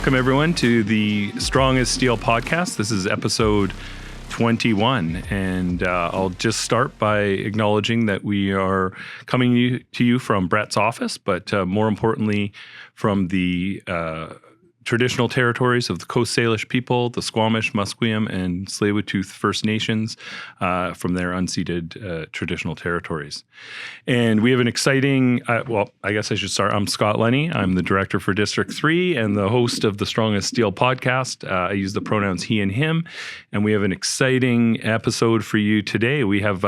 welcome everyone to the Strong as Steel podcast. This is episode 21, and I'll just start by acknowledging that we are coming to you from Brett's office, but more importantly, from the traditional territories of the Coast Salish people, the Squamish, Musqueam, and Tsleil-Waututh First Nations from their unceded traditional territories. And we have an exciting, I guess I should start. I'm Scott Lunny. I'm the director for District 3 and the host of the Strong as Steel podcast. I use the pronouns he and him, and we have an exciting episode for you today. We have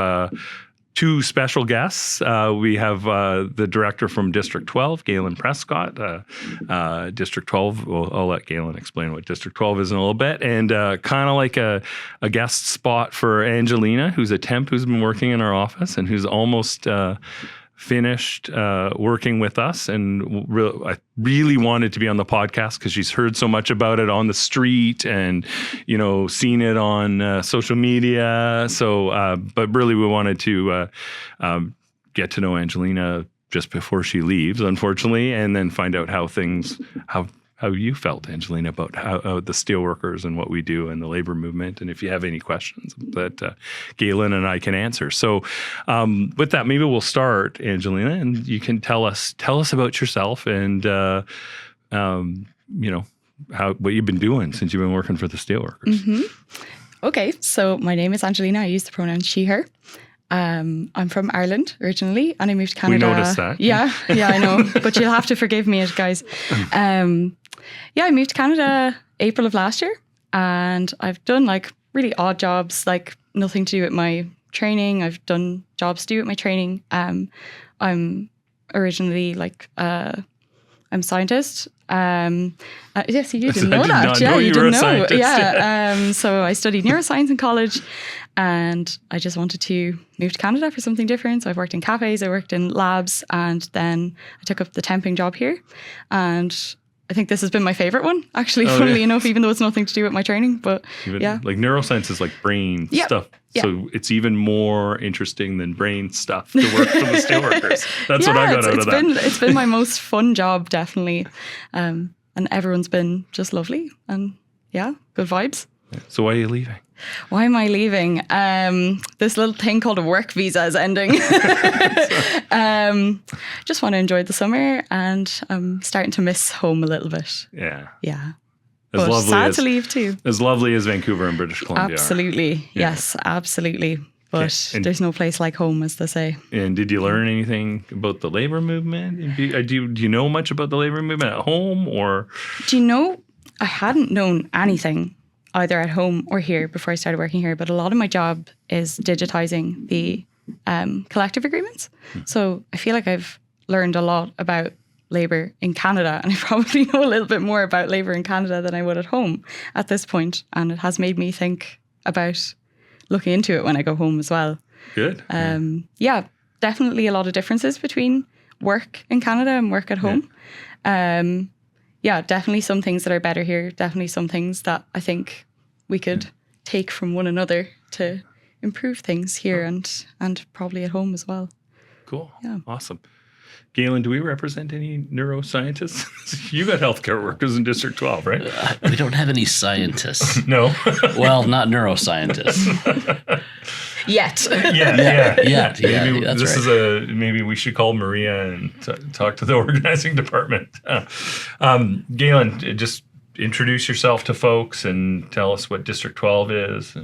two special guests. We have the director from District 12, Gaylan Prescott. District 12, I'll let Gaylan explain what District 12 is in a little bit. And kind of like a guest spot for Angelina, who's a temp who's been working in our office and who's almost finished working with us, and I really wanted to be on the podcast because she's heard so much about it on the street and, you know, seen it on social media. So, but really we wanted to get to know Angelina just before she leaves, unfortunately, and then find out how you felt, Angelina, about how the steelworkers and what we do and the labor movement, and if you have any questions that Gaylan and I can answer. So with that, maybe we'll start, Angelina, and you can tell us about yourself and you know, what you've been doing since you've been working for the steelworkers. Mm-hmm. Okay, so my name is Angelina. I use the pronoun she, her. I'm from Ireland originally, and I moved to Canada. We noticed that. Yeah, I know, but you'll have to forgive me, guys. I moved to Canada April of last year, and I've done like really odd jobs, like nothing to do with my training. I've done jobs to do with my training. I'm originally I'm a scientist. Yes, you didn't know that. Yeah, you didn't know. Yeah. So I studied neuroscience in college, and I just wanted to move to Canada for something different. So I've worked in cafes, I worked in labs, and then I took up the temping job here. And I think this has been my favorite one, actually, funnily enough, even though it's nothing to do with my training. But like neuroscience is like brain stuff. Yeah. So it's even more interesting than brain stuff to work for the steelworkers. That's what I got out of that. It's been my most fun job, definitely. And everyone's been just lovely. And yeah, good vibes. So why are you leaving? Why am I leaving? This little thing called a work visa is ending. Just want to enjoy the summer, and I'm starting to miss home a little bit. Yeah. Yeah. But sad to leave too. As lovely as Vancouver and British Columbia Absolutely. are. Yeah. Yes, absolutely. But there's no place like home, as they say. And did you learn anything about the labor movement? Do you know much about the labor movement at home, or? Do you know, I hadn't known anything either at home or here before I started working here, but a lot of my job is digitizing the collective agreements. So I feel like I've learned a lot about labour in Canada, and I probably know a little bit more about labour in Canada than I would at home at this point, and it has made me think about looking into it when I go home as well. Good. Yeah, definitely a lot of differences between work in Canada and work at home. Yeah, definitely some things that are better here, definitely some things that I think we could take from one another to improve things here and probably at home as well. Cool. Yeah. Awesome. Gaylan, do we represent any neuroscientists? You got healthcare workers in District 12, right? We don't have any scientists. No. Well, not neuroscientists. Yet. Yeah. Maybe that's this right. is maybe we should call Maria and talk to the organizing department. Gaylan, just introduce yourself to folks and tell us what District 12 is.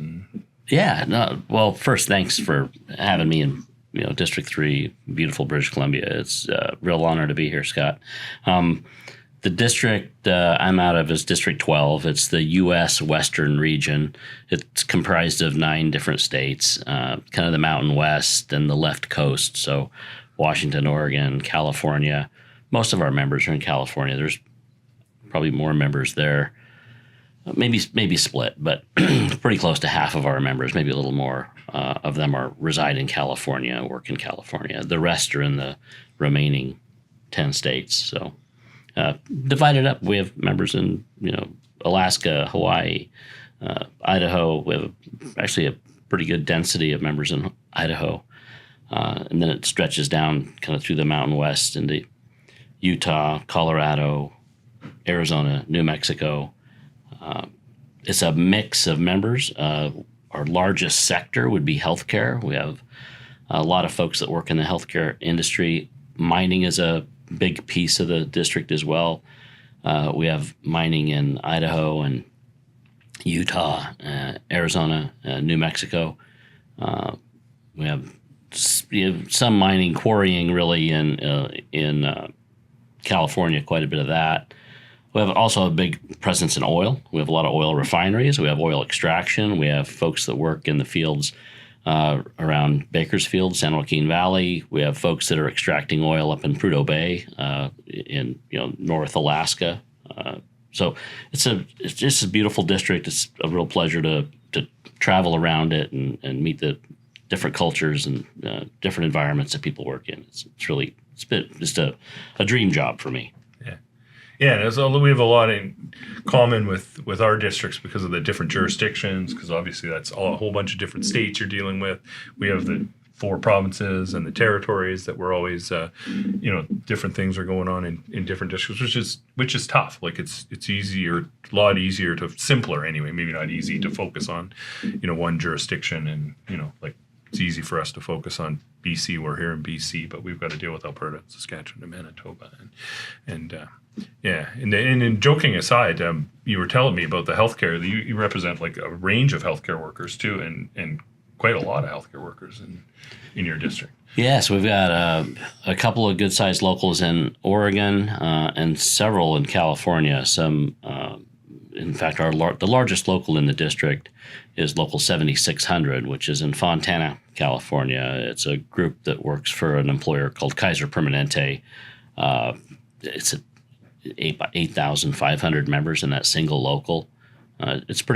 Well, first, thanks for having me in District 3, beautiful British Columbia. It's a real honor to be here, Scott. The district I'm out of is District 12. It's the U.S. Western region. It's comprised of 9 different states, kind of the Mountain West and the left coast. So Washington, Oregon, California. Most of our members are in California. There's probably more members there. Maybe split, but pretty close to half of our members, maybe a little more of them reside in California, work in California. The rest are in the remaining 10 states. So divided up, we have members in Alaska, Hawaii, Idaho. We have actually a pretty good density of members in Idaho, and then it stretches down kind of through the Mountain West into Utah, Colorado, Arizona, New Mexico. It's a mix of members. Our largest sector would be healthcare. We have a lot of folks that work in the healthcare industry. Mining is a big piece of the district as well. We have mining in Idaho and Utah, Arizona, New Mexico. We have some mining, quarrying really in California, quite a bit of that. We have also a big presence in oil. We have a lot of oil refineries. We have oil extraction. We have folks that work in the fields around Bakersfield, San Joaquin Valley. We have folks that are extracting oil up in Prudhoe Bay in North Alaska. So it's just a beautiful district. It's a real pleasure to travel around it and meet the different cultures and different environments that people work in. It's been just a dream job for me. Yeah, and we have a lot in common with our districts because of the different jurisdictions, because obviously that's a whole bunch of different states you're dealing with. We have the 4 provinces and the territories that we're always, different things are going on in different districts, which is tough. Like it's easier, a lot easier simpler anyway, maybe not easy to focus on, one jurisdiction and, like it's easy for us to focus on BC. We're here in BC, but we've got to deal with Alberta, Saskatchewan, and Manitoba. And joking aside, you were telling me about the healthcare. You represent like a range of healthcare workers too, and quite a lot of healthcare workers in your district. Yes, we've got a couple of good-sized locals in Oregon and several in California. Some, in fact, the largest local in the district is Local 7600, which is in Fontana, California. It's a group that works for an employer called Kaiser Permanente. It's 8,500 members in that single local. It's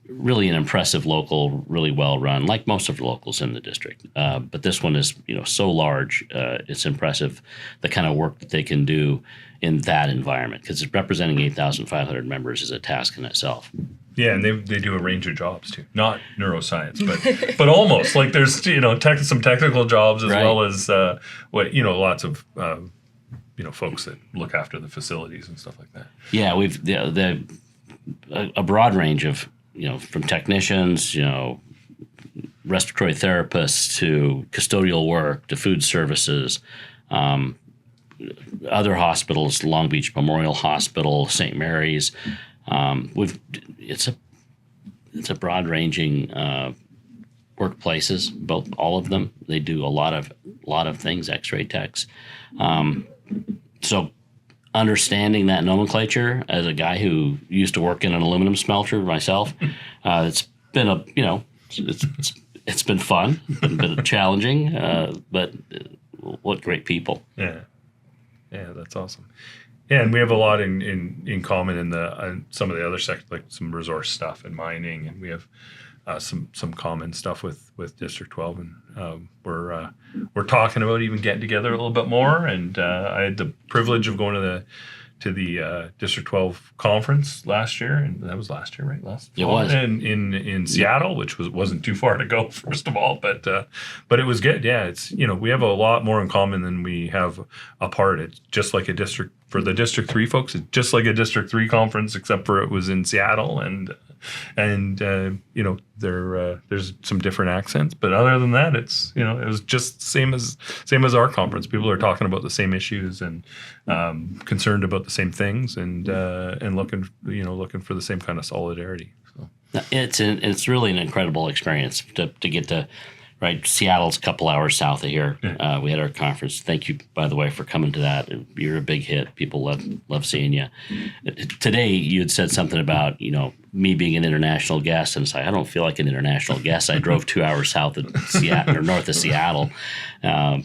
really an impressive local, really well run, like most of the locals in the district. But this one is, so large. It's impressive the kind of work that they can do in that environment, because representing 8,500 members is a task in itself. Yeah, and they do a range of jobs too, not neuroscience, but almost like there's some technical jobs as right. well as lots of folks that look after the facilities and stuff like that. Yeah, we've a broad range of from technicians, respiratory therapists to custodial work to food services, other hospitals, Long Beach Memorial Hospital, St. Mary's. It's a broad ranging workplaces, all of them. They do a lot of things, X-ray techs. So understanding that nomenclature as a guy who used to work in an aluminum smelter myself, it's been it's been fun, a bit challenging, but what great people. Yeah, that's awesome. Yeah, and we have a lot in common in some of the other sectors, like some resource stuff and mining, and we have some common stuff with District 12, and we're talking about even getting together a little bit more. And I had the privilege of going to the District 12 conference last year, and that was last year, right? It was in Seattle, which wasn't too far to go, first of all, but it was good. Yeah, it's we have a lot more in common than we have apart. It's just like a district for the District 3 folks. It's just like a District 3 conference, except for it was in Seattle, and there's some different accents, but other than that, it's it was just same as our conference. People are talking about the same issues and concerned about the same things, and looking for the same kind of solidarity. So it's really an incredible experience to get to. Right, Seattle's a couple hours south of here. Yeah. We had our conference. Thank you, by the way, for coming to that. You're a big hit. People love seeing you. Today, you had said something about me being an international guest, and I don't feel like an international guest. I drove 2 hours south of Seattle or north of Seattle. I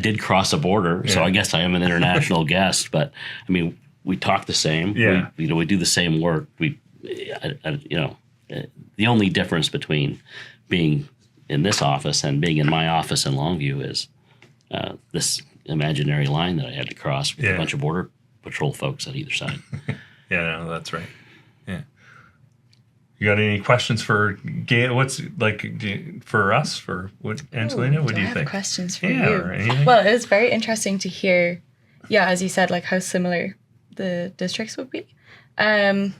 did cross a border, so I guess I am an international guest. But I mean, we talk the same. Yeah. We do the same work. The only difference between being in this office and being in my office in Longview is this imaginary line that I had to cross with a bunch of Border Patrol folks on either side. Yeah, no, that's right. Yeah. You got any questions for Gay? What's for us? For what, Angelina? What do you think? I have questions for you. Or anything? Well, it was very interesting to hear, as you said, like how similar the districts would be. Oh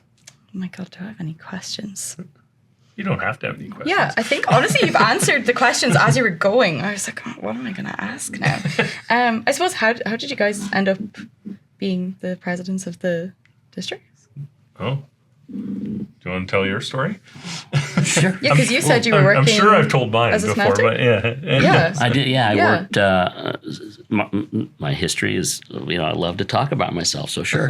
my God, do I have any questions? You don't have to have any questions. Yeah, I think honestly you've answered the questions as you were going. I was like, oh, what am I going to ask now? I suppose, how did you guys end up being the presidents of the districts? Oh. Do you want to tell your story? Sure. Yeah, because you said you were working. I'm sure I've told mine as a before, smelter? but yeah. I did. Yeah, I Yeah. worked. My history is, I love to talk about myself, so sure.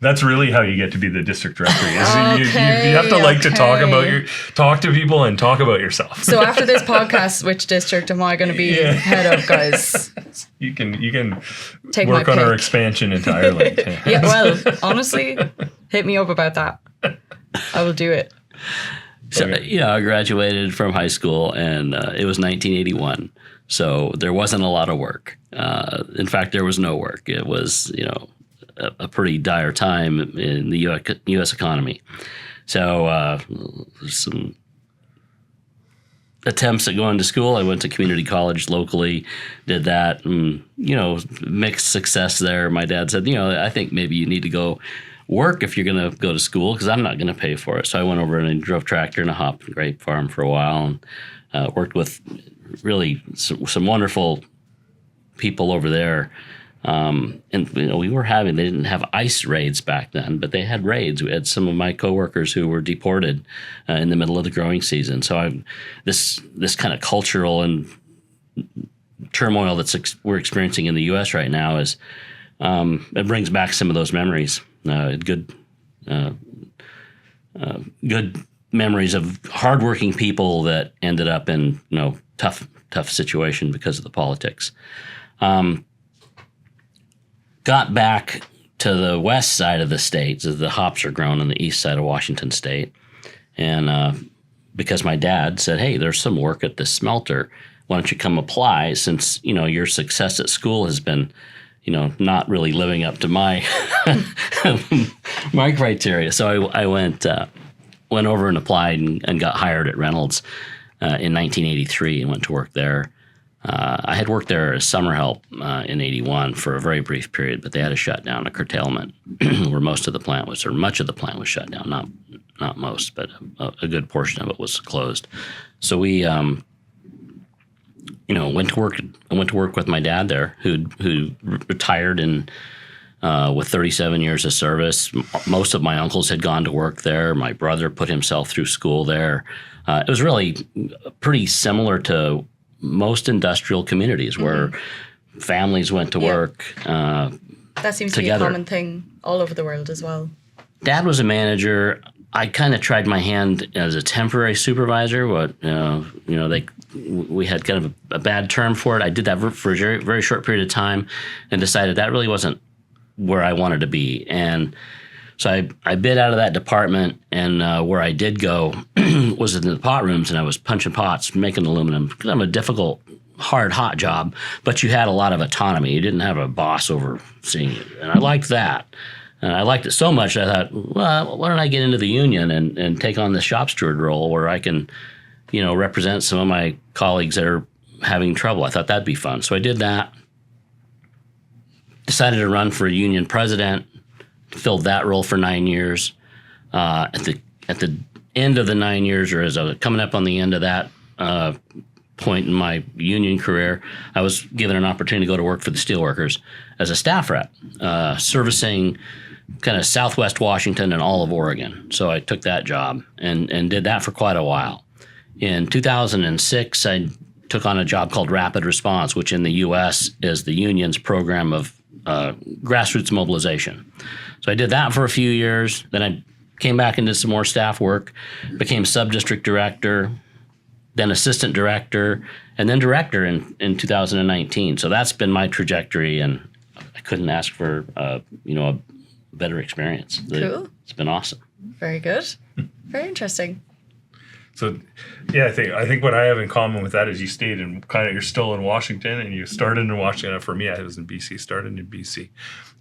That's really how you get to be the district director. You have to like to Okay. talk to people and talk about yourself. So after this podcast, which district am I going to be head of, guys? You can Take work my on our pick. expansion into Ireland. Yeah, well, honestly, hit me up about that. I will do it. So, Okay. I graduated from high school, and it was 1981. So there wasn't a lot of work. In fact, there was no work. It was, a pretty dire time in the U.S. economy. So some attempts at going to school. I went to community college locally, did that, and, mixed success there. My dad said, I think maybe you need to go work if you're going to go to school, because I'm not going to pay for it. So I went over and I drove tractor in a hop and grape farm for a while, and worked with really some wonderful people over there. And we were they didn't have ICE raids back then, but they had raids. We had some of my coworkers who were deported in the middle of the growing season. So this kind of cultural and turmoil we're experiencing in the U.S. right now is it brings back some of those memories. Good memories of hardworking people that ended up in tough situation because of the politics. Got back to the west side of the state, as the hops are grown on the east side of Washington State, and because my dad said, "Hey, there's some work at this smelter. Why don't you come apply? Since your success at school has been." Not really living up to my my criteria. So I went over and applied and got hired at Reynolds in 1983 and went to work there. I had worked there as summer help in 81 for a very brief period, but they had a shutdown, a curtailment, where much of the plant was shut down. Not most, but a good portion of it was closed. So we went to work. I went to work with my dad there, who retired with 37 years of service. Most of my uncles had gone to work there. My brother put himself through school there. It was really pretty similar to most industrial communities where families went to work That seems to together. be a common thing all over the world as well. Dad was a manager. I kind of tried my hand as a temporary supervisor, but we had kind of a bad term for it. I did that for a very, very short period of time, and decided that really wasn't where I wanted to be. And so I bid out of that department, and where I did go was in the pot rooms, and I was punching pots, making aluminum. Kind of a difficult, hard, hot job, but you had a lot of autonomy. You didn't have a boss overseeing you, and I liked that. And I liked it so much, I thought, well, why don't I get into the union and take on the shop steward role where I can, represent some of my colleagues that are having trouble. I thought that'd be fun. So I did that. Decided to run for union president, filled that role for 9 years. At the end of the 9 years, or as I was coming up on the end of that point in my union career, I was given an opportunity to go to work for the Steelworkers as a staff rep, servicing kind of Southwest Washington and all of Oregon. So I took that job and did that for quite a while. In 2006, I took on a job called Rapid Response, which in the U.S. is the union's program of grassroots mobilization. So I did that for a few years. Then I came back and did some more staff work, became sub-district director, then assistant director, and then director in 2019. So that's been my trajectory, and I couldn't ask for a better experience. Cool. It's been awesome. Very good. Very interesting. So, yeah, I think what I have in common with that is you stayed in you're still in Washington, and you started in Washington. For me, I was in BC, started in BC.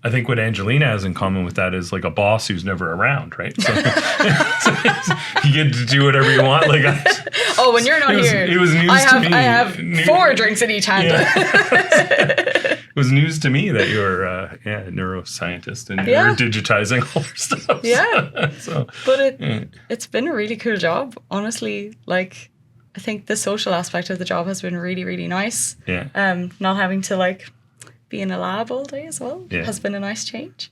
I think what Angelina has in common with that is like a boss who's never around, right? So, you get to do whatever you want. Like, when you're not here, it was news to me. I have 4 drinks in each hand. Yeah. was news to me that you're a neuroscientist and you're digitizing all our stuff. Yeah. But yeah. it's been a really cool job, honestly. Like, I think the social aspect of the job has been really, really nice. Yeah. Not having to like be in a lab all day as well has been a nice change.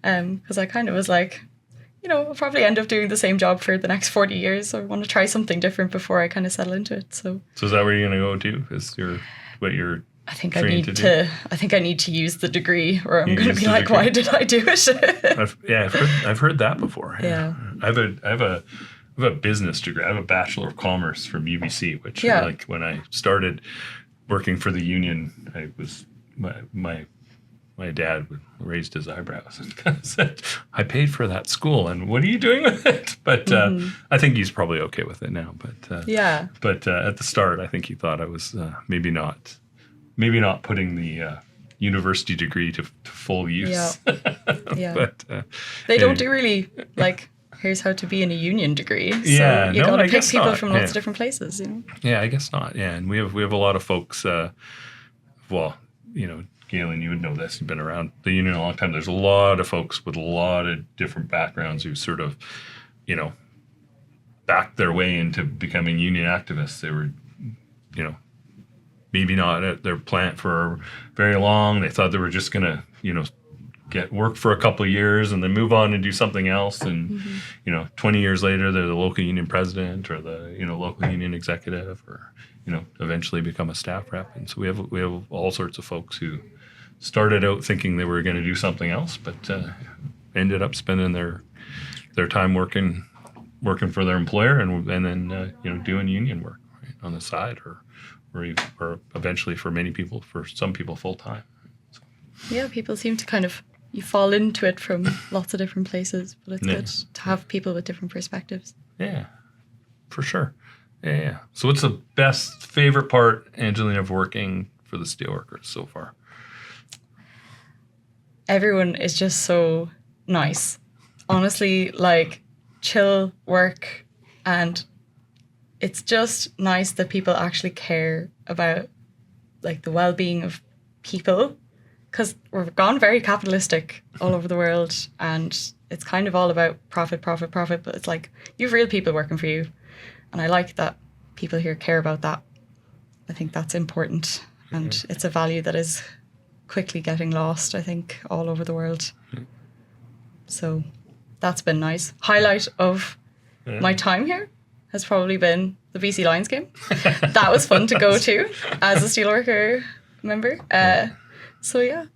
Because I kind of was like, I'll probably end up doing the same job for the next 40 years. So I want to try something different before I kind of settle into it. So is that where you're going to go to? Is what you're I think I need to use the degree, or I'm going to be like, why did I do it? I've heard that before. Yeah. I have a business degree. I have a Bachelor of Commerce from UBC, which like when I started working for the union, I was my dad raised his eyebrows and kind of said, I paid for that school and what are you doing with it? But I think he's probably okay with it now. But at the start, I think he thought I was maybe not putting the university degree to full use. Yeah. But they don't do really like, here's how to be in a union degree. So you got to pick people from lots of different places, Yeah, I guess not. Yeah, and we have a lot of folks. Gaylan, you would know this. You've been around the union a long time. There's a lot of folks with a lot of different backgrounds who sort of, backed their way into becoming union activists. They were, maybe not at their plant for very long. They thought they were just going to, get work for a couple of years and then move on and do something else. And, 20 years later, they're the local union president or the, local union executive or, eventually become a staff rep. And so we have all sorts of folks who started out thinking they were going to do something else, but ended up spending their time working for their employer and then, doing union work on the side or eventually for some people full time. So. Yeah, people seem to kind of, you fall into it from lots of different places, but it's good to have people with different perspectives. Yeah, for sure. Yeah. So what's the favorite part, Angelina, of working for the Steelworkers so far? Everyone is just so nice. Honestly, like chill work, and it's just nice that people actually care about like the well-being of people, because we've gone very capitalistic all over the world and it's kind of all about profit, but it's like you have real people working for you. And I like that people here care about that. I think that's important. And it's a value that is quickly getting lost, I think, all over the world. So that's been nice. Highlight of my time here has probably been the BC Lions game. That was fun to go to as a Steelworker member. So yeah,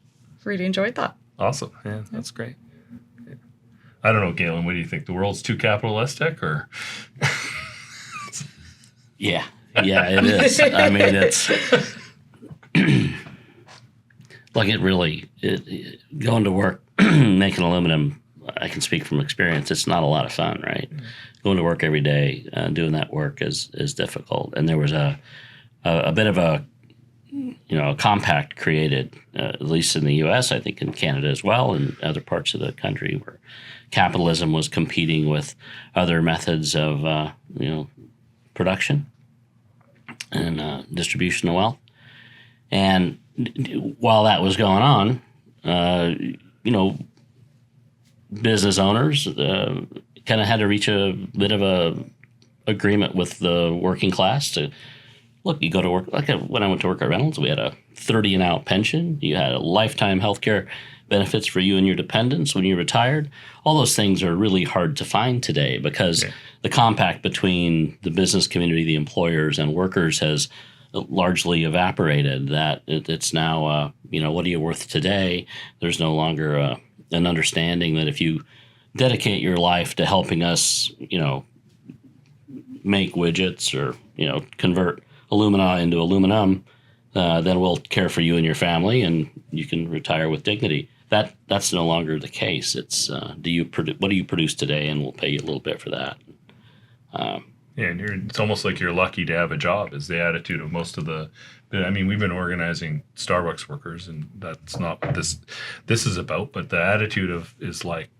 really enjoyed that. Awesome. Yeah, that's great. I don't know, Gaylan, what do you think? The world's too capitalistic or... Yeah, it is. I mean, it's like going to work, making aluminum, I can speak from experience, it's not a lot of fun, right? Going to work every day, doing that work is difficult. And there was a bit of a compact created, at least in the U.S., I think in Canada as well, and other parts of the country where capitalism was competing with other methods of, production and distribution of wealth. And while that was going on, business owners kind of had to reach a bit of a agreement with the working class to, look, you go to work, like when I went to work at Reynolds, we had a 30 and out pension. You had a lifetime healthcare benefits for you and your dependents when you're retired. All those things are really hard to find today because the compact between the business community, the employers, and workers has largely evaporated. That it's now, what are you worth today? There's no longer an understanding that if you dedicate your life to helping us, make widgets or, convert alumina into aluminum, then we'll care for you and your family and you can retire with dignity. That's no longer the case. It's what do you produce today, and we'll pay you a little bit for that. And it's almost like you're lucky to have a job is the attitude of most of the. I mean, we've been organizing Starbucks workers, and that's not what this is about. But the attitude is like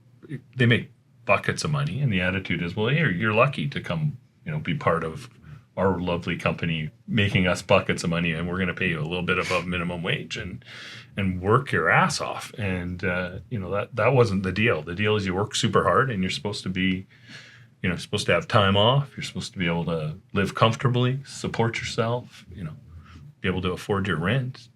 they make buckets of money, and the attitude is, well, you're lucky to come, be part of our lovely company making us buckets of money, and we're going to pay you a little bit above minimum wage and work your ass off. And that wasn't the deal. The deal is you work super hard, and you're supposed to be, supposed to have time off. You're supposed to be able to live comfortably, support yourself, be able to afford your rent,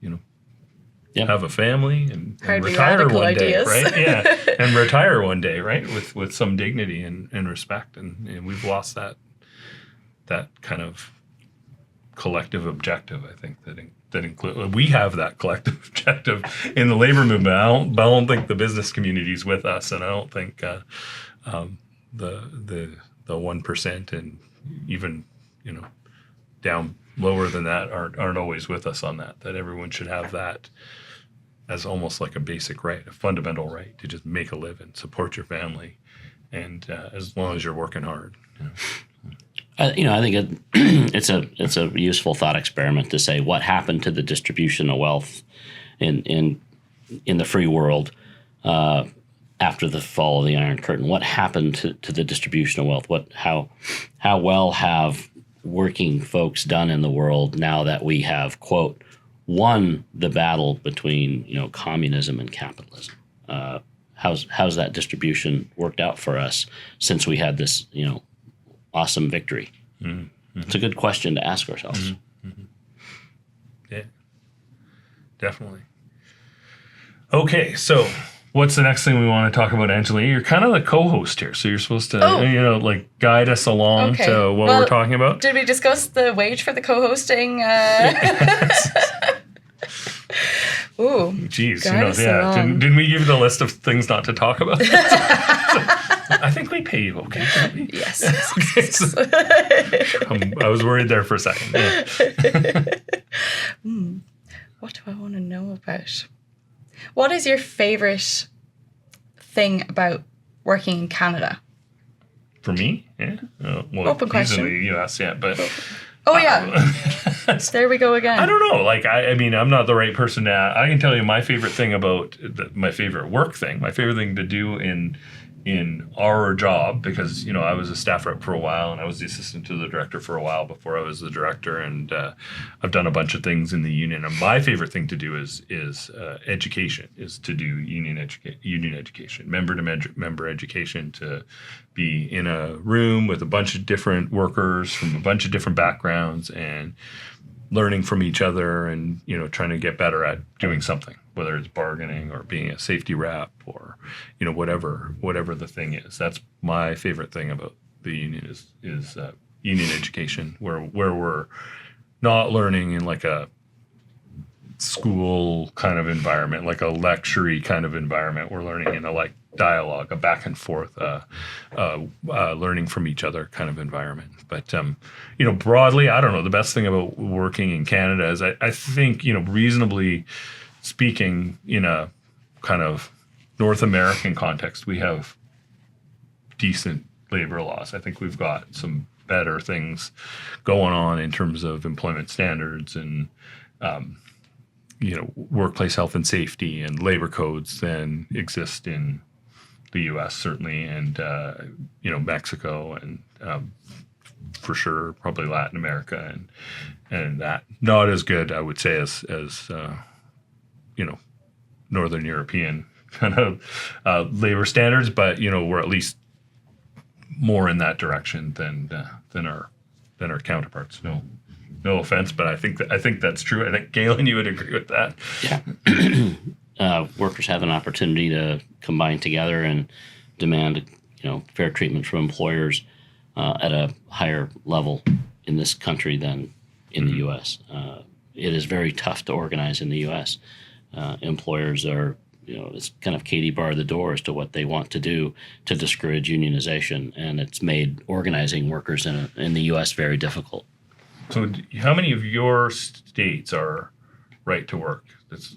have a family and retire one day, right? Yeah, and retire one day, right, with some dignity and respect. And we've lost that kind of collective objective. I think that include we have that collective objective in the labor movement. I don't think the business community is with us, and I don't think the 1% and even down lower than that aren't always with us on that. That everyone should have that as almost like a basic right, a fundamental right to just make a living, support your family, and as long as you're working hard. I think it's a useful thought experiment to say what happened to the distribution of wealth in the free world after the fall of the Iron Curtain. What happened to the distribution of wealth? How well have working folks done in the world now that we have, quote, won the battle between communism and capitalism? How's that distribution worked out for us since we had this awesome victory? Mm-hmm. It's a good question to ask ourselves. Mm-hmm. Mm-hmm. Yeah, definitely. Okay, so what's the next thing we want to talk about, Angelina? You're kind of the co-host here, so you're supposed to, guide us along to what we're talking about. Did we discuss the wage for the co-hosting? Ooh, jeez, didn't we give you the list of things not to talk about? I think we pay you, okay? Don't we? Yes. Okay, I was worried there for a second. Yeah. What do I want to know about? What is your favorite thing about working in Canada? For me? Yeah. Open question. He's in the U.S., yeah, but... Oh, yeah. There we go again. I don't know. I mean, I'm not the right person to... I can tell you my favorite thing about... my favorite work thing, my favorite thing to do in our job, because I was a staff rep for a while, and I was the assistant to the director for a while before I was the director, and I've done a bunch of things in the union. And my favorite thing to do is education, is to do union education, member to member education, to be in a room with a bunch of different workers from a bunch of different backgrounds and learning from each other, and trying to get better at doing something, whether it's bargaining or being a safety rep or whatever the thing is. That's my favorite thing about the union is union education, where we're not learning in like a school kind of environment, like a lecture-y kind of environment. We're learning in a dialogue, a back and forth, learning from each other kind of environment. But broadly, I don't know. The best thing about working in Canada is I think reasonably speaking, in a kind of North American context, we have decent labor laws. I think we've got some better things going on in terms of employment standards and workplace health and safety and labor codes than exist in the U.S. certainly, and Mexico, and for sure probably Latin America, and that not as good, I would say, as Northern European kind of labor standards, but we're at least more in that direction than our counterparts. No offense, but I think that's true. I think, Gaylan, you would agree with that. Yeah. Workers have an opportunity to combine together and demand, fair treatment from employers at a higher level in this country than in the U.S. It is very tough to organize in the U.S. Employers are, it's kind of Katie bar the door as to what they want to do to discourage unionization, and it's made organizing workers in the U.S. very difficult. So how many of your states are right to work? It's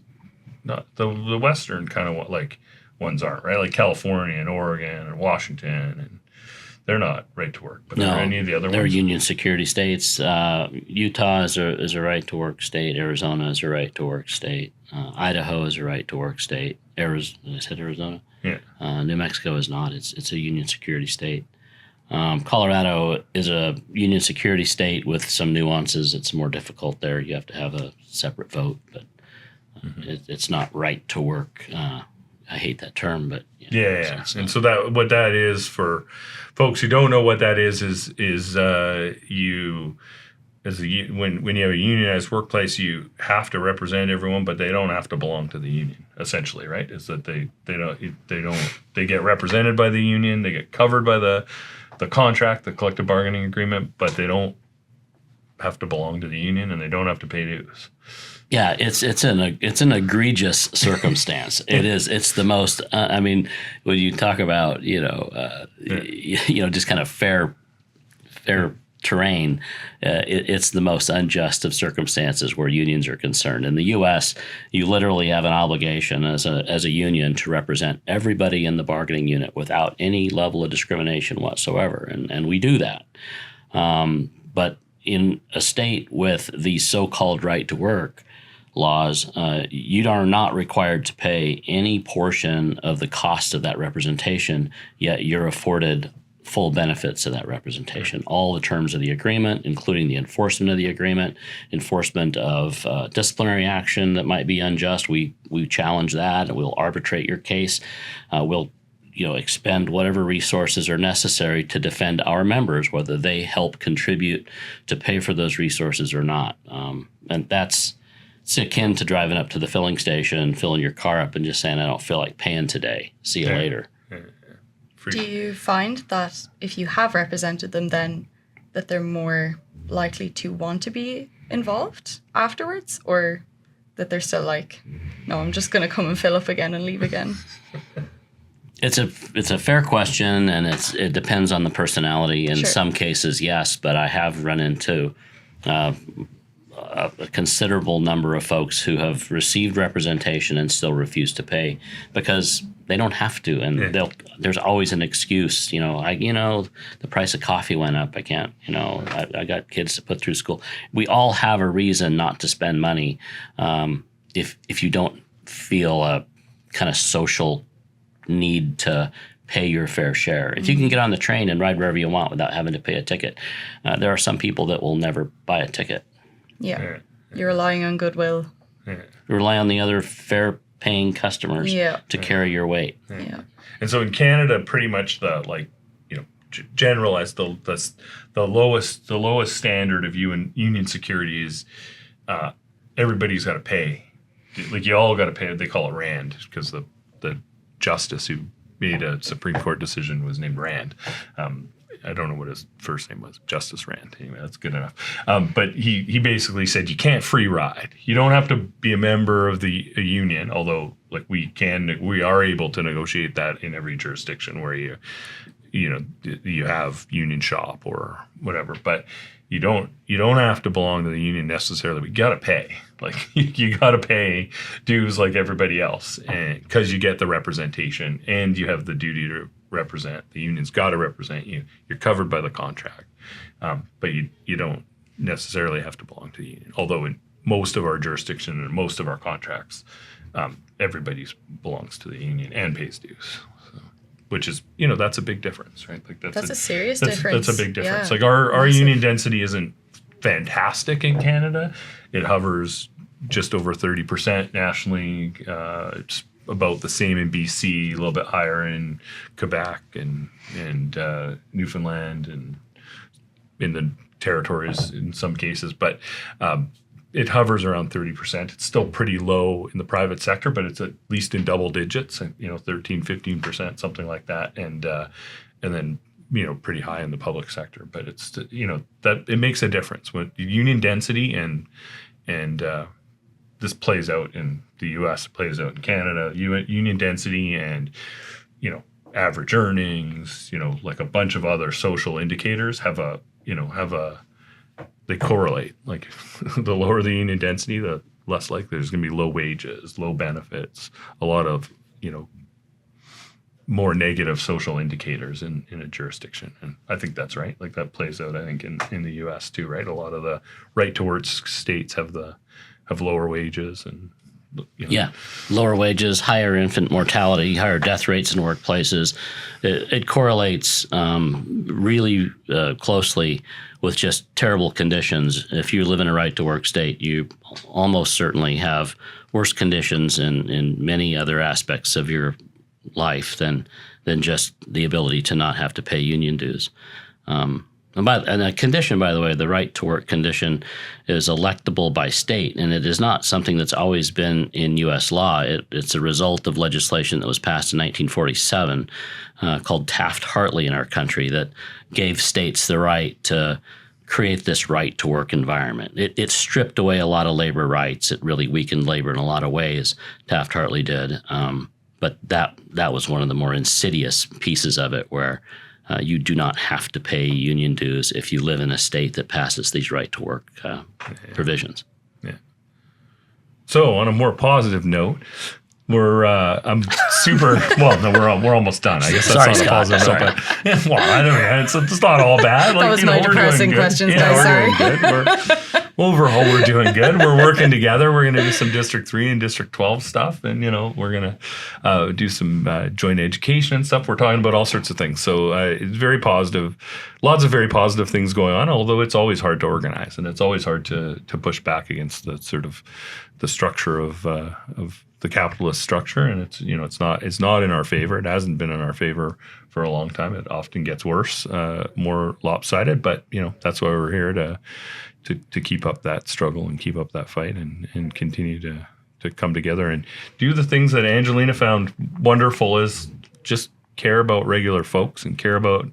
not the Western kind of ones aren't, right? Like California and Oregon and Washington, and they're not right to work. But are any of the other ones? They're union security states. Utah is a right to work state. Arizona is a right to work state. Idaho is a right to work state. I said Arizona? Yeah. New Mexico is not. It's a union security state. Colorado is a union security state with some nuances. It's more difficult there. You have to have a separate vote, but it's not right to work. I hate that term, but yeah. And so that what that is for folks who don't know what that is you as when you have a unionized workplace, you have to represent everyone, but they don't have to belong to the union. Essentially, right? Is that they get represented by the union, they get covered by the contract, the collective bargaining agreement, but they don't have to belong to the union and they don't have to pay dues. Yeah, it's an egregious circumstance. It is. It's the most. I mean, when you talk about just kind of fair terrain, it's the most unjust of circumstances where unions are concerned. In the U.S., you literally have an obligation as a union to represent everybody in the bargaining unit without any level of discrimination whatsoever, and we do that. But in a state with these so-called right to work laws, you are not required to pay any portion of the cost of that representation, yet you're afforded full benefits of that representation. All the terms of the agreement, including the enforcement of the agreement, enforcement of disciplinary action that might be unjust, we challenge that. We'll arbitrate your case. We'll expend whatever resources are necessary to defend our members, whether they help contribute to pay for those resources or not. And it's akin to driving up to the filling station, filling your car up, and just saying, I don't feel like paying today. See you later. Do you find that if you have represented them then that they're more likely to want to be involved afterwards, or that they're still like, no, I'm just going to come and fill up again and leave again? It's a fair question, and it depends on the personality. In some cases, yes, but I have run into a considerable number of folks who have received representation and still refuse to pay because they don't have to, and there's always an excuse. The price of coffee went up. I can't. I got kids to put through school. We all have a reason not to spend money. If you don't feel a kind of social need to pay your fair share. If you can get on the train and ride wherever you want without having to pay a ticket, there are some people that will never buy a ticket. Yeah. You're relying on goodwill. You rely on the other fair-paying customers to carry your weight. Yeah. And so in Canada, pretty much generalized the lowest standard of union security is everybody's got to pay. Like you all got to pay. They call it RAND because the justice who made a Supreme Court decision was named Rand. I don't know what his first name was, Justice Rand. Anyway, that's good enough. But he basically said you can't free ride. You don't have to be a member of a union, although we are able to negotiate that in every jurisdiction where you have union shop or whatever. But you don't have to belong to the union necessarily. We got to pay. You got to pay dues like everybody else, and because you get the representation and you have the duty to represent. The union's got to represent you. You're covered by the contract, but you don't necessarily have to belong to the union. Although in most of our jurisdiction and most of our contracts, everybody belongs to the union and pays dues. Which is, that's a big difference, right? That's a serious difference. That's a big difference. Yeah. Our union density isn't fantastic in Canada. It hovers just over 30% nationally. It's about the same in BC, a little bit higher in Quebec and Newfoundland and in the territories in some cases. But it hovers around 30%. It's still pretty low in the private sector, but it's at least in double digits, 13, 15%, something like that. And then, pretty high in the public sector. But it's, that it makes a difference when union density and this plays out in the U.S., plays out in Canada, union density and, average earnings, like a bunch of other social indicators they correlate. Like the lower the union density, the less likely there's going to be low wages, low benefits, a lot of, more negative social indicators in a jurisdiction. And I think that's right. Like that plays out, I think, in the U.S. too, right? A lot of the right to work states have lower wages and Yeah, lower wages, higher infant mortality, higher death rates in workplaces. It correlates really closely with just terrible conditions. If you live in a right-to-work state, you almost certainly have worse conditions in many other aspects of your life than just the ability to not have to pay union dues. And a condition, by the way, the right to work condition is electable by state, and it is not something that's always been in U.S. law. It's a result of legislation that was passed in 1947 called Taft-Hartley in our country that gave states the right to create this right to work environment. It stripped away a lot of labor rights. It really weakened labor in a lot of ways, Taft-Hartley did. But that was one of the more insidious pieces of it where you do not have to pay union dues if you live in a state that passes these right-to-work provisions. Yeah. So, on a more positive note, I'm super. Well, no, we're almost done. I guess that's not a positive note. But, well, I don't know. It's not all bad. That was my depressing questions, guys. Sorry. We're doing good. Overall, we're doing good. We're working together. We're going to do some District 3 and District 12 stuff. And, we're going to do some joint education and stuff. We're talking about all sorts of things. So it's very positive. Lots of very positive things going on, although it's always hard to organize. And it's always hard to push back against the sort of the structure of the capitalist structure. And it's not in our favor. It hasn't been in our favor for a long time. It often gets worse, more lopsided. But, that's why we're here to keep up that struggle and keep up that fight and continue to come together and do the things that Angelina found wonderful is just care about regular folks and care about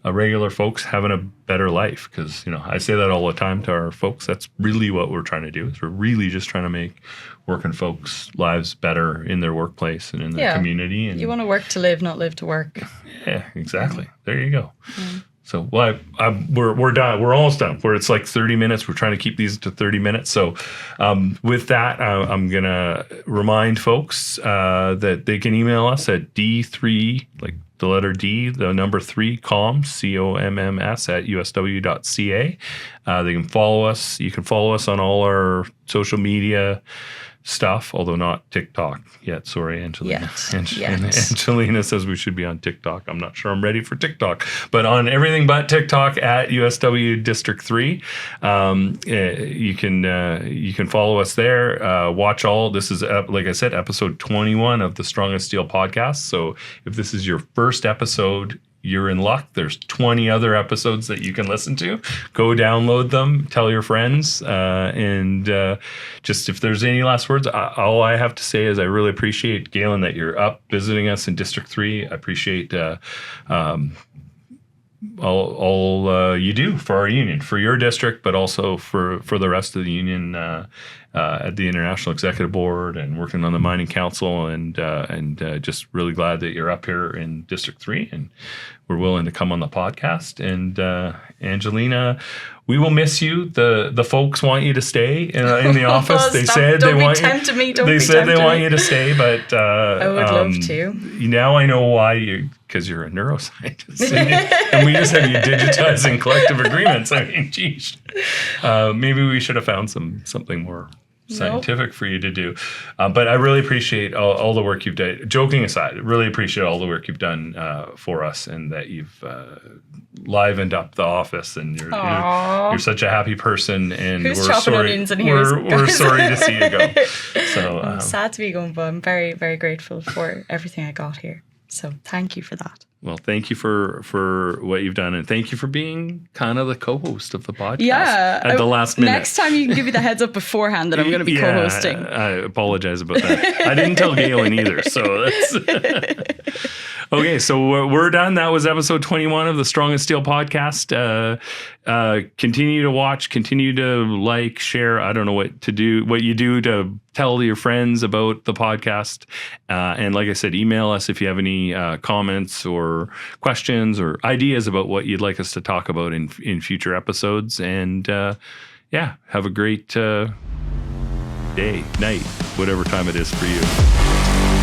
regular folks having a better life. Because, I say that all the time to our folks. That's really what we're trying to do. Is we're really just trying to make working folks' lives better in their workplace and in their community. And you want to work to live, not live to work. Yeah, exactly. There you go. Yeah. So, we're done. We're almost done. It's like 30 minutes. We're trying to keep these to 30 minutes. So, with that, I'm going to remind folks that they can email us at D3, like the letter D, the number 3, comms, COMMS at USW.ca. They can follow us. You can follow us on all our social media stuff, although not TikTok yet. Sorry, Angelina. Angelina says we should be on TikTok. I'm not sure I'm ready for TikTok, but on everything but TikTok at USW District 3. You can follow us there. Watch all. This is, like I said, episode 21 of the Strongest Steel podcast. So if this is your first episode, you're in luck. There's 20 other episodes that you can listen to. Go download them, tell your friends, and just if there's any last words, all I have to say is I really appreciate, Gaylan, that you're up visiting us in District 3. I appreciate all you do for our union, for your district, but also for the rest of the union at the International Executive Board and working on the Mining Council, and just really glad that you're up here in District 3 and we're willing to come on the podcast. And Angelina, we will miss you. The folks want you to stay in the office. They said they want you to stay, but I would love to. Now I know why because you're a neuroscientist, and we just have you digitizing collective agreements. I mean, geez, maybe we should have found something more scientific for you to do. But I really appreciate all the work you've done. Joking aside, I really appreciate all the work you've done for us, and that you've livened up the office, and you're such a happy person, and we're sorry to see you go. So I'm sad to be going, but I'm very, very grateful for everything I got here. So thank you for that. Well, thank you for what you've done, and thank you for being kind of the co-host of the podcast at the last minute. Next time you can give me the heads up beforehand that I'm going to be co-hosting. I apologize about that. I didn't tell Gaylan either, so that's... Okay, so we're done. That was episode 21 of the Strongest Steel podcast. Continue to watch, continue to like, share. I don't know what you do to tell your friends about the podcast. And like I said, email us if you have any comments or questions or ideas about what you'd like us to talk about in future episodes. And have a great day, night, whatever time it is for you.